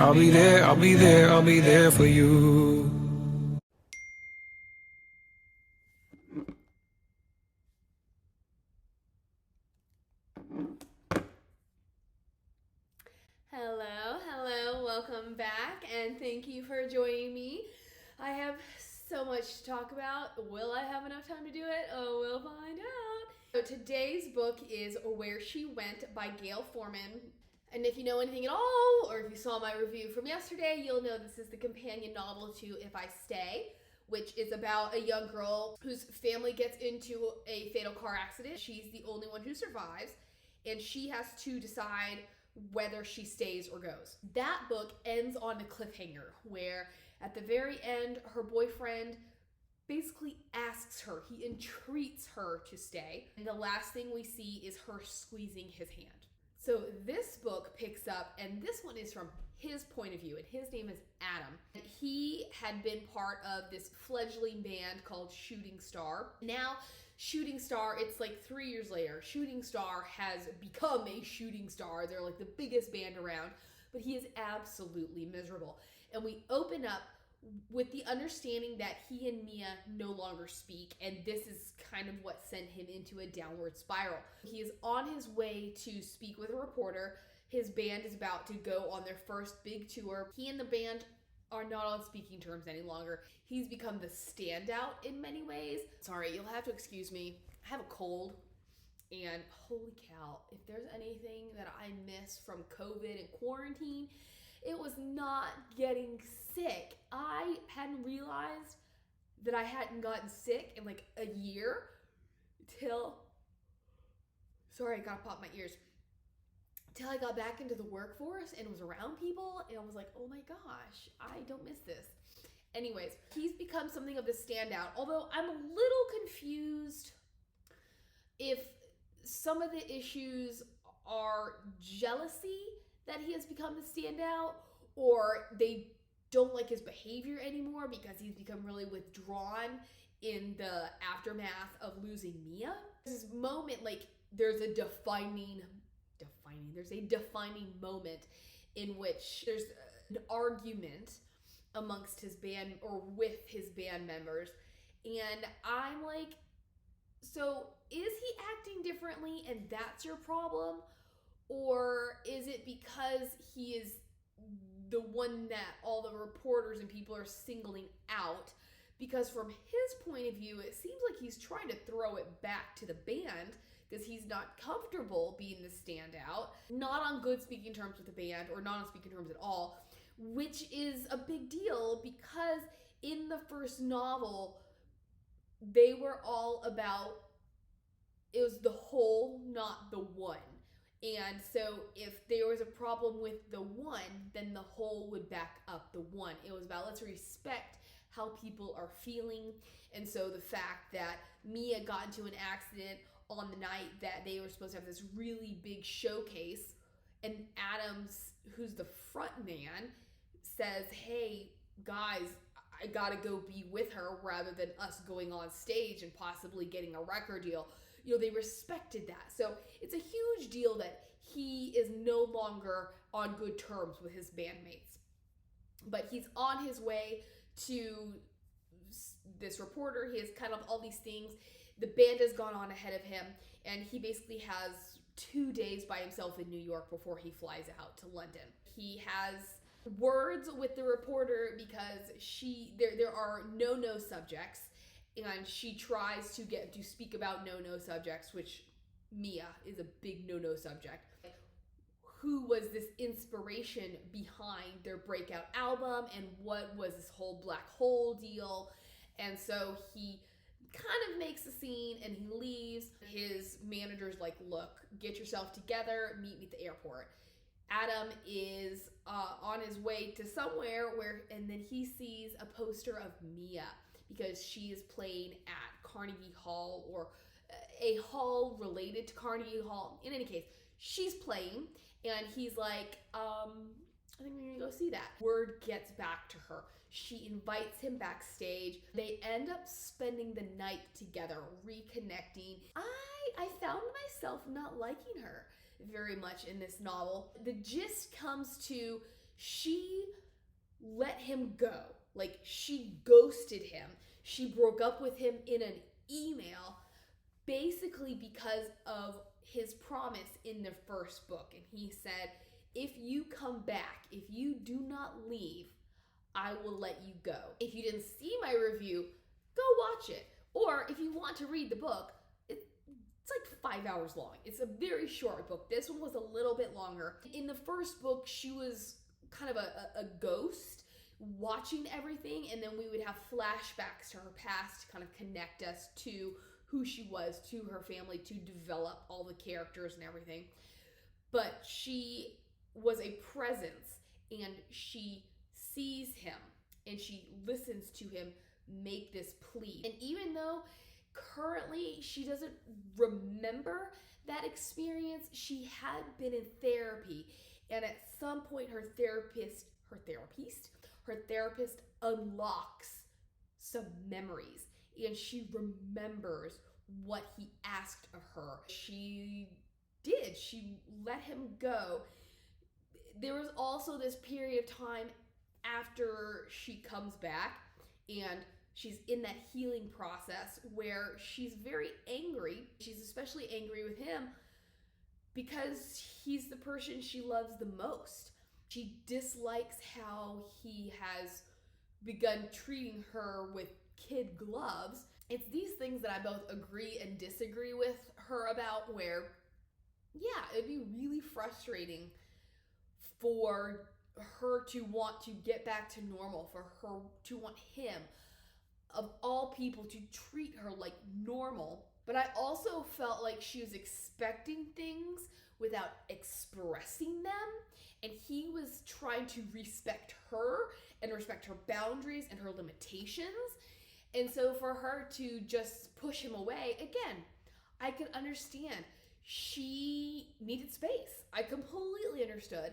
I'll be there, I'll be there, I'll be there for you. Hello, welcome back, and thank you for joining me. I have so much to talk about. Will I have enough time to do it? Oh, we'll find out. So today's book is Where She Went by Gayle Forman. And if you know anything at all, or if you saw my review from yesterday, you'll know this is the companion novel to If I Stay, which is about a young girl whose family gets into a fatal car accident. She's the only one who survives, and she has to decide whether she stays or goes. That book ends on a cliffhanger where at the very end, her boyfriend basically asks her, he entreats her to stay. And the last thing we see is her squeezing his hand. So this book picks up, and this one is from his point of view, and his name is Adam. He had been part of this fledgling band called Shooting Star. Now, Shooting Star, it's like 3 years later, Shooting Star has become a shooting star. They're like the biggest band around, but he is absolutely miserable. And we open up with the understanding that he and Mia no longer speak, and this is kind of what sent him into a downward spiral. He is on his way to speak with a reporter. His band is about to go on their first big tour. He and the band are not on speaking terms any longer. He's become the standout in many ways. Sorry, you'll have to excuse me. I have a cold, and holy cow, if there's anything that I miss from COVID and quarantine, it was not getting sick. I hadn't realized that I hadn't gotten sick in like a year till, sorry, I gotta pop my ears, till I got back into the workforce and was around people, and I was like, oh my gosh, I don't miss this. Anyways, he's become something of a standout, although I'm a little confused if some of the issues are jealousy that he has become the standout, or they don't like his behavior anymore because he's become really withdrawn in the aftermath of losing Mia. This moment, like, there's a defining moment in which there's an argument amongst his band, or with his band members, and I'm like, so is he acting differently and that's your problem? Or is it because he is the one that all the reporters and people are singling out? Because from his point of view, it seems like he's trying to throw it back to the band because he's not comfortable being the standout, not on good speaking terms with the band, or not on speaking terms at all, which is a big deal because in the first novel, they were all about, it was the whole, not the one. And so if there was a problem with the one, then the whole would back up the one. It was about, let's respect how people are feeling. And so the fact that Mia got into an accident on the night that they were supposed to have this really big showcase, and Adams, who's the front man, says, hey guys, I gotta go be with her rather than us going on stage and possibly getting a record deal. You know, they respected that. So it's a huge deal that he is no longer on good terms with his bandmates. But he's on his way to this reporter. He has kind of all these things. The band has gone on ahead of him, and he basically has 2 days by himself in New York before he flies out to London. He has words with the reporter because there are no subjects, and she tries to get to speak about no subjects, which Mia is a big no subject. Who was this inspiration behind their breakout album, and what was this whole black hole deal? And so he kind of makes a scene and he leaves. His manager's like, look, get yourself together, meet me at the airport. Adam is on his way to somewhere and then he sees a poster of Mia because she is playing at Carnegie Hall, or a hall related to Carnegie Hall. In any case, she's playing, and he's like, I think we're gonna go see that. Word gets back to her. She invites him backstage. They end up spending the night together, reconnecting. I found myself not liking her very much in this novel. The gist comes to, she let him go. Like, she ghosted him. She broke up with him in an email, basically because of his promise in the first book. And he said, if you come back, if you do not leave, I will let you go. If you didn't see my review, go watch it. Or if you want to read the book, it's like 5 hours long. It's a very short book. This one was a little bit longer. In the first book, she was kind of a ghost watching everything, and then we would have flashbacks to her past to kind of connect us to who she was, to her family, to develop all the characters and everything. But she was a presence, and she sees him and she listens to him make this plea. And even though currently she doesn't remember that experience, she had been in therapy, and at some point her therapist unlocks some memories, and she remembers what he asked of her. She let him go. There was also this period of time after she comes back and she's in that healing process where she's very angry. She's especially angry with him because he's the person she loves the most. She dislikes how he has begun treating her with kid gloves. It's these things that I both agree and disagree with her about, where, yeah, it'd be really frustrating for her to want to get back to normal, for her to want him, of all people, to treat her like normal. But I also felt like she was expecting things without expressing them, and he was trying to respect her and respect her boundaries and her limitations. And so for her to just push him away, again, I could understand. She needed space. I completely understood.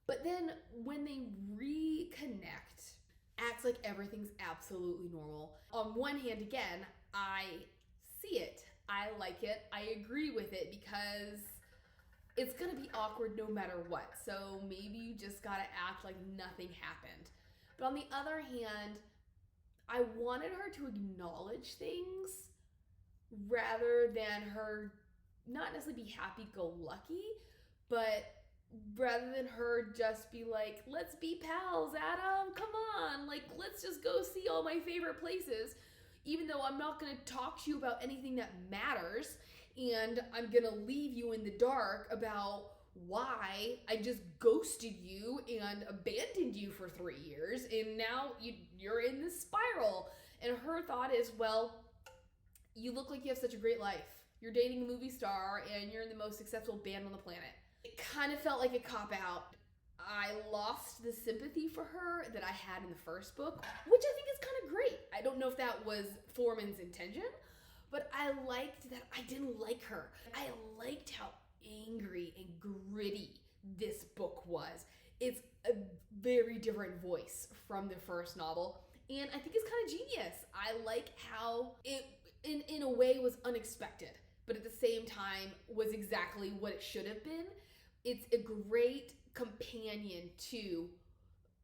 But then when they reconnect, acts like everything's absolutely normal. On one hand, again, I see it. I like it. I agree with it because it's going to be awkward no matter what. So maybe you just got to act like nothing happened. But on the other hand, I wanted her to acknowledge things rather than her not necessarily be happy-go-lucky, but rather than her just be like, let's be pals, Adam, come on, like, let's just go see all my favorite places, even though I'm not going to talk to you about anything that matters, and I'm going to leave you in the dark about why I just ghosted you and abandoned you for 3 years, and now you're in this spiral. And her thought is, well, you look like you have such a great life. You're dating a movie star, and you're in the most successful band on the planet. It kind of felt like a cop-out. I lost the sympathy for her that I had in the first book, which I think is kind of great. I don't know if that was Forman's intention, but I liked that I didn't like her. I liked how angry and gritty this book was. It's a very different voice from the first novel, and I think it's kind of genius. I like how it, in a way, was unexpected, but at the same time was exactly what it should have been. It's a great companion to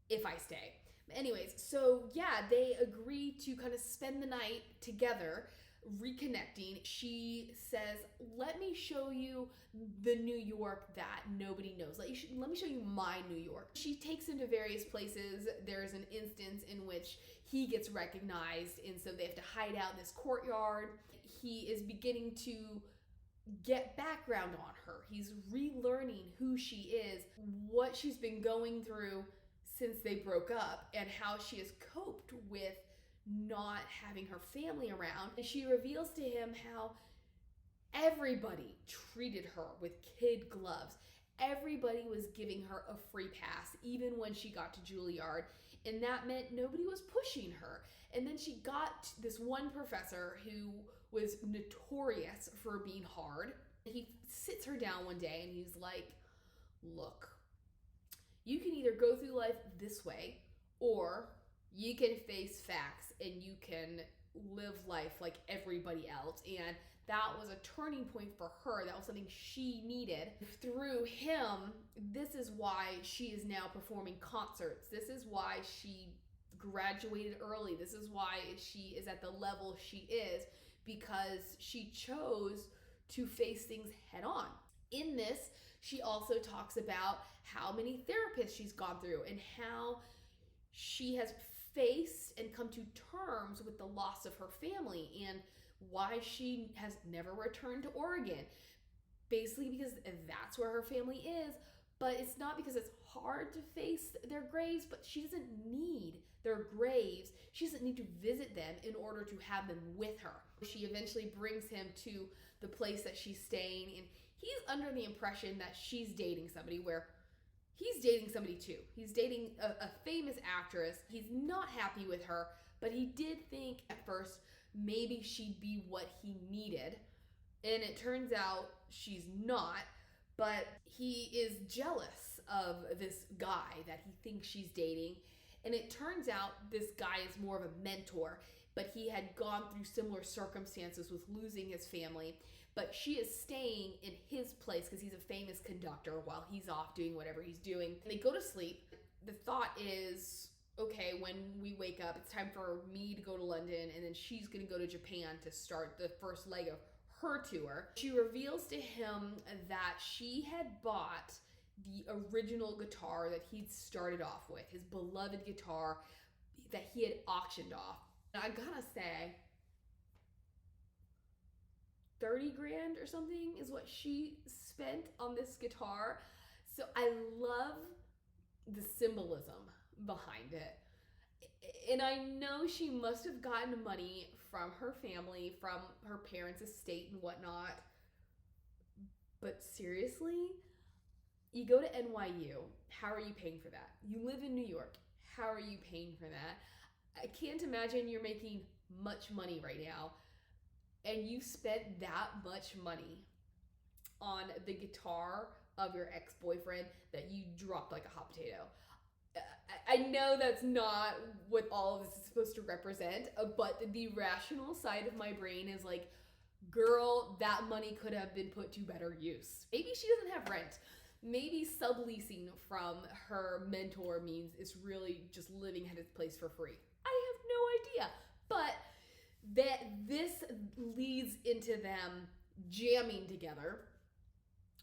If I Stay. Anyways, so yeah, they agree to kind of spend the night together, reconnecting. She says, let me show you the New York that nobody knows. Let me show you my New York. She takes him to various places. There's an instance in which he gets recognized, and so they have to hide out in this courtyard. He is beginning to get background on her. He's relearning who she is, what she's been going through since they broke up, and how she has coped with not having her family around. And she reveals to him how everybody treated her with kid gloves. Everybody was giving her a free pass, even when she got to Juilliard, and that meant nobody was pushing her. And then she got this one professor who was notorious for being hard. He sits her down one day and he's like, look, you can either go through life this way, or you can face facts and you can live life like everybody else. And that was a turning point for her. That was something she needed. Through him, this is why she is now performing concerts. This is why she graduated early. This is why she is at the level she is, because she chose to face things head on. In this, she also talks about how many therapists she's gone through and how she has faced and come to terms with the loss of her family and why she has never returned to Oregon. Basically because that's where her family is, but it's not because it's hard to face their graves, but she doesn't need their graves. She doesn't need to visit them in order to have them with her. She eventually brings him to the place that she's staying, and he's under the impression that she's dating somebody, where he's dating somebody too. He's dating a famous actress. He's not happy with her, but he did think at first maybe she'd be what he needed. And it turns out she's not, but he is jealous of this guy that he thinks she's dating. And it turns out this guy is more of a mentor, but he had gone through similar circumstances with losing his family. But she is staying in his place because he's a famous conductor while he's off doing whatever he's doing. And they go to sleep. The thought is, okay, when we wake up, it's time for me to go to London, and then she's going to go to Japan to start the first leg of her tour. She reveals to him that she had bought the original guitar that he'd started off with, his beloved guitar that he had auctioned off. And I gotta say, 30 grand or something is what she spent on this guitar. So I love the symbolism behind it. And I know she must have gotten money from her family, from her parents' estate and whatnot. But seriously, you go to NYU, how are you paying for that? You live in New York, how are you paying for that? I can't imagine you're making much money right now, and you spent that much money on the guitar of your ex-boyfriend that you dropped like a hot potato. I know that's not what all of this is supposed to represent, but the rational side of my brain is like, girl, that money could have been put to better use. Maybe she doesn't have rent. Maybe subleasing from her mentor means it's really just living at his place for free. I have no idea. But that this leads into them jamming together,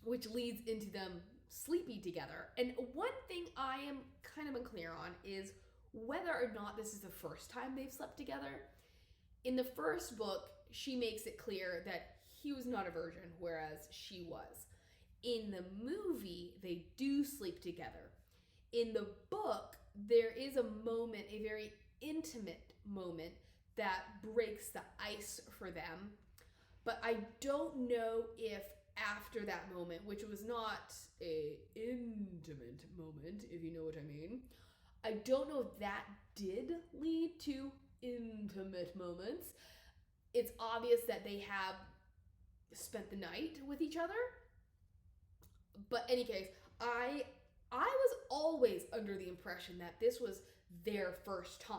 which leads into them sleeping together. And one thing I am kind of unclear on is whether or not this is the first time they've slept together. In the first book, she makes it clear that he was not a virgin, whereas she was. In the movie, they do sleep together. In the book, there is a moment, a very intimate moment, that breaks the ice for them. But I don't know if after that moment, which was not an intimate moment, if you know what I mean, I don't know if that did lead to intimate moments. It's obvious that they have spent the night with each other. But in any case, I was always under the impression that this was their first time,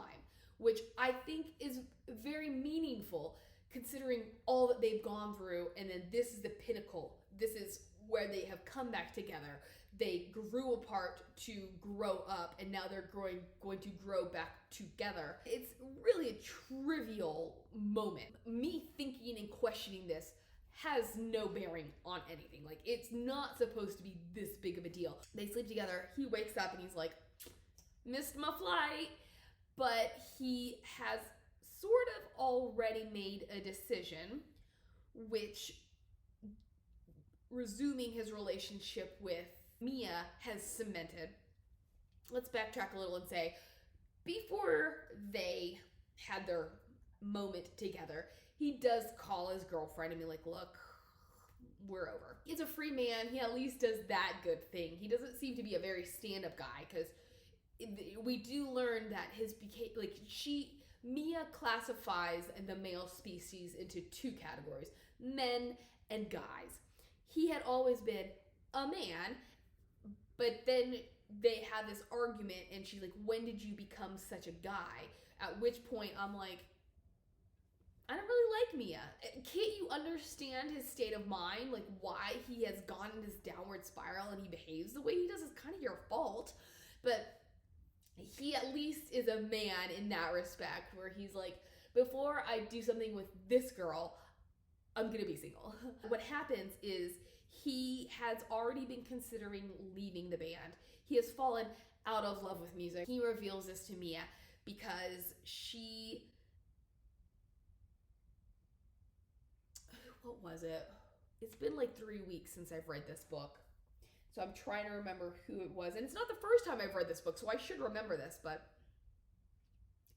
which I think is very meaningful considering all that they've gone through, and then this is the pinnacle. This is where they have come back together. They grew apart to grow up, and now they're going to grow back together. It's really a trivial moment. Me thinking and questioning this has no bearing on anything. Like, it's not supposed to be this big of a deal. They sleep together. He wakes up and he's like, missed my flight. But he has sort of already made a decision, which resuming his relationship with Mia has cemented. Let's backtrack a little and say, before they had their moment together, he does call his girlfriend and be like, look, we're over. He's a free man. He at least does that good thing. He doesn't seem to be a very stand-up guy, because we do learn that Mia classifies the male species into two categories, men and guys. He had always been a man, but then they had this argument and she's like, when did you become such a guy? At which point I'm like, I don't really like Mia. Can't you understand his state of mind? Like, why he has gone in this downward spiral and he behaves the way he does is kind of your fault. But he at least is a man in that respect, where he's like, before I do something with this girl, I'm gonna be single. What happens is he has already been considering leaving the band. He has fallen out of love with music. He reveals this to Mia because what was it? It's been like 3 weeks since I've read this book. So I'm trying to remember who it was. And it's not the first time I've read this book, so I should remember this, but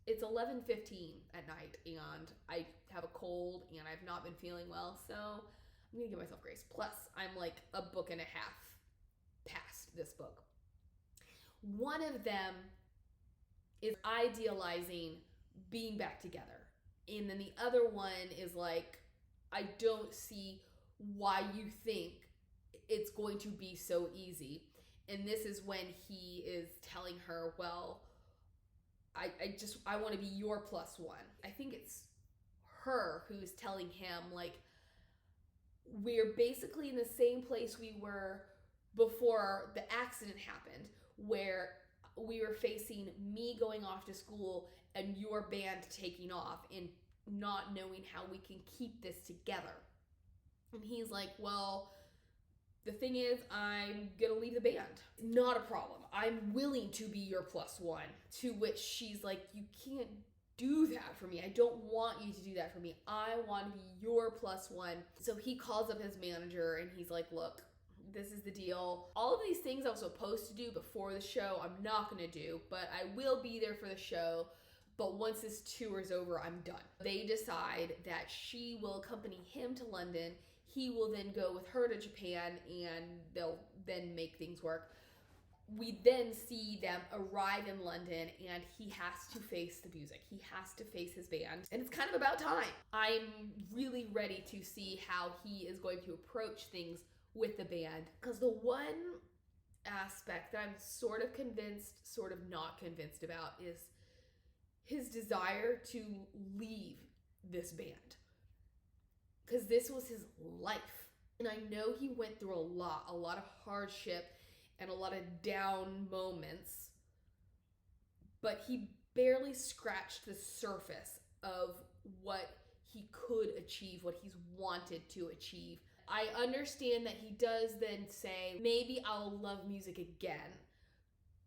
it's 11:15 at night and I have a cold and I've not been feeling well, so I'm gonna give myself grace. Plus, I'm like a book and a half past this book. One of them is idealizing being back together. And then the other one is like, I don't see why you think it's going to be so easy. And this is when he is telling her, well, I want to be your plus one. I think it's her who's telling him, like, we're basically in the same place we were before the accident happened, where we were facing me going off to school and your band taking off and not knowing how we can keep this together. And he's like, well, the thing is, I'm gonna leave the band. Not a problem. I'm willing to be your plus one. To which she's like, you can't do that for me. I don't want you to do that for me. I want to be your plus one. So he calls up his manager and he's like, look, this is the deal. All of these things I was supposed to do before the show, I'm not gonna do, but I will be there for the show. But once this tour is over, I'm done. They decide that she will accompany him to London. He will then go with her to Japan and they'll then make things work. We then see them arrive in London and he has to face the music. He has to face his band. And it's kind of about time. I'm really ready to see how he is going to approach things with the band. Because the one aspect that I'm sort of convinced, sort of not convinced about is his desire to leave this band. Because this was his life. And I know he went through a lot of hardship and a lot of down moments, but he barely scratched the surface of what he could achieve, what he's wanted to achieve. I understand that he does then say, maybe I'll love music again.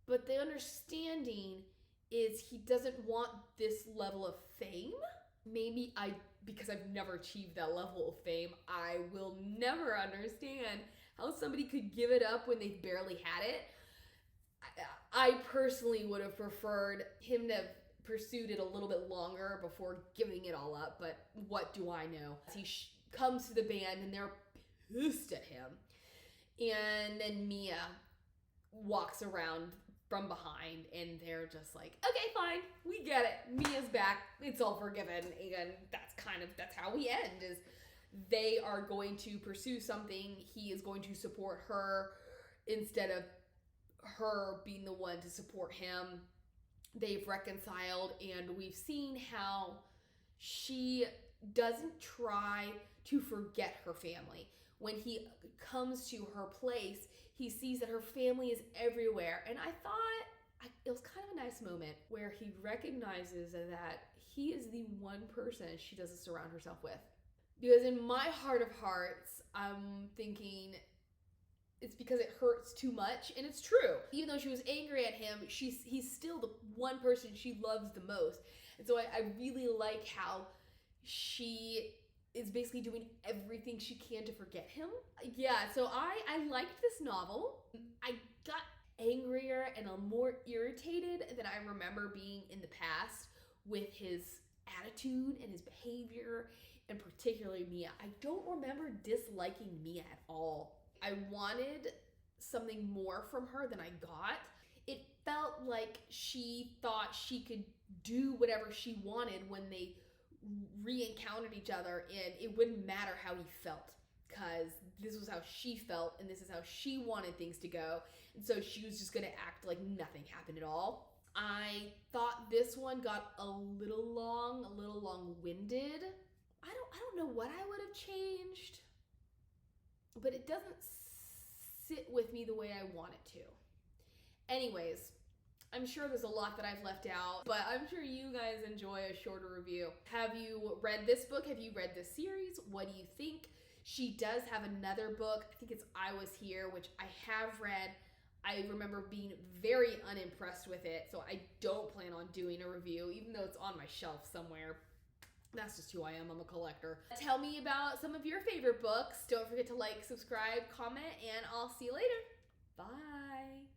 But the understanding is he doesn't want this level of fame. Maybe because I've never achieved that level of fame, I will never understand how somebody could give it up when they barely had it. I personally would have preferred him to have pursued it a little bit longer before giving it all up, but what do I know? He comes to the band and they're pissed at him. And then Mia walks around from behind and they're just like, okay, fine, we get it. Mia's back. It's all forgiven. And that's how we end, is they are going to pursue something. He is going to support her instead of her being the one to support him. They've reconciled and we've seen how she doesn't try to forget her family. When he comes to her place, he sees that her family is everywhere. And I thought it was kind of a nice moment where he recognizes that he is the one person she doesn't surround herself with. Because in my heart of hearts, I'm thinking it's because it hurts too much. And it's true. Even though she was angry at him, he's still the one person she loves the most. And so I really like how she is basically doing everything she can to forget him. Yeah, so I liked this novel. I got angrier and more irritated than I remember being in the past with his attitude and his behavior, and particularly Mia. I don't remember disliking Mia at all. I wanted something more from her than I got. It felt like she thought she could do whatever she wanted when they re-encountered each other, and it wouldn't matter how he felt, because this was how she felt and this is how she wanted things to go. And so she was just gonna act like nothing happened at all. I thought this one got a little long-winded. I don't know what I would have changed, but it doesn't sit with me the way I want it to. Anyways, I'm sure there's a lot that I've left out, but I'm sure you guys enjoy a shorter review. Have you read this book? Have you read this series? What do you think? She does have another book. I think it's I Was Here, which I have read. I remember being very unimpressed with it, so I don't plan on doing a review, even though it's on my shelf somewhere. That's just who I am. I'm a collector. Tell me about some of your favorite books. Don't forget to like, subscribe, comment, and I'll see you later. Bye.